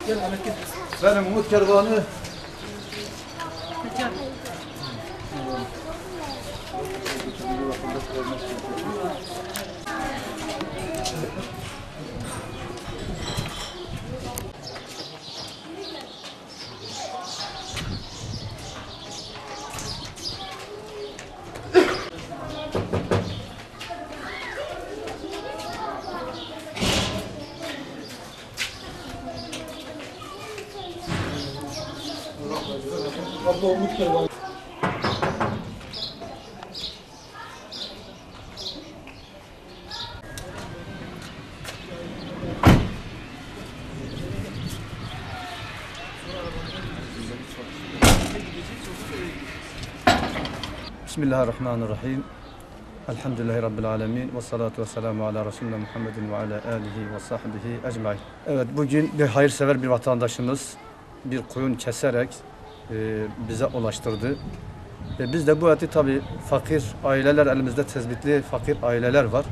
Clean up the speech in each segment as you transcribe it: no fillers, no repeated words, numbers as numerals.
Benim Umut Kervanı. Abla Umut Kervanı. Bismillahirrahmanirrahim. Elhamdülillahi Rabbil alemin. Ve salatu ve selamu ala Resulüne Muhammedin ve ala alihi ve sahbihi ecmaîn. Evet, bugün bir hayırsever bir vatandaşımız bir koyun keserek bize ulaştırdı. Ve biz de bu eti tabi fakir aileler, elimizde tezbitli fakir aileler var.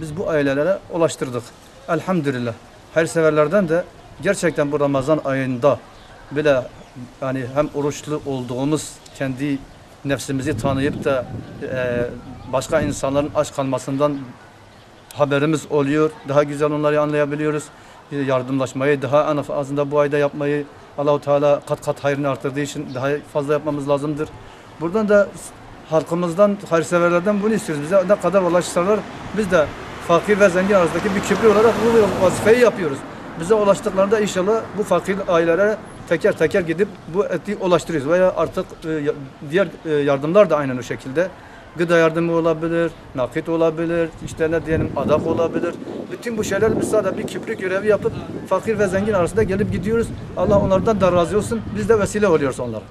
Biz bu ailelere ulaştırdık. Elhamdülillah. Hayırseverlerden de gerçekten bu Ramazan ayında bile yani hem oruçlu olduğumuz kendi nefsimizi tanıyıp da başka insanların aç kalmasından haberimiz oluyor. Daha güzel onları anlayabiliyoruz. Yardımlaşmayı daha en azından bu ayda yapmayı Allah-u Teala kat kat hayrını arttırdığı için daha fazla yapmamız lazımdır. Buradan da halkımızdan, hayırseverlerden bunu istiyoruz. Bize ne kadar ulaşırsalar biz de fakir ve zengin arasındaki bir köprü olarak bu vazifeyi yapıyoruz. Bize ulaştıklarında inşallah bu fakir ailelere teker teker gidip bu eti ulaştırıyoruz. Veya artık diğer yardımlar da aynen o şekilde. Gıda yardımı olabilir, nakit olabilir, işte ne diyelim adak olabilir. Bütün bu şeyler biz sadece bir köprü görevi yapıp fakir ve zengin arasında gelip gidiyoruz. Allah onlardan da razı olsun. Biz de vesile oluyoruz onlara.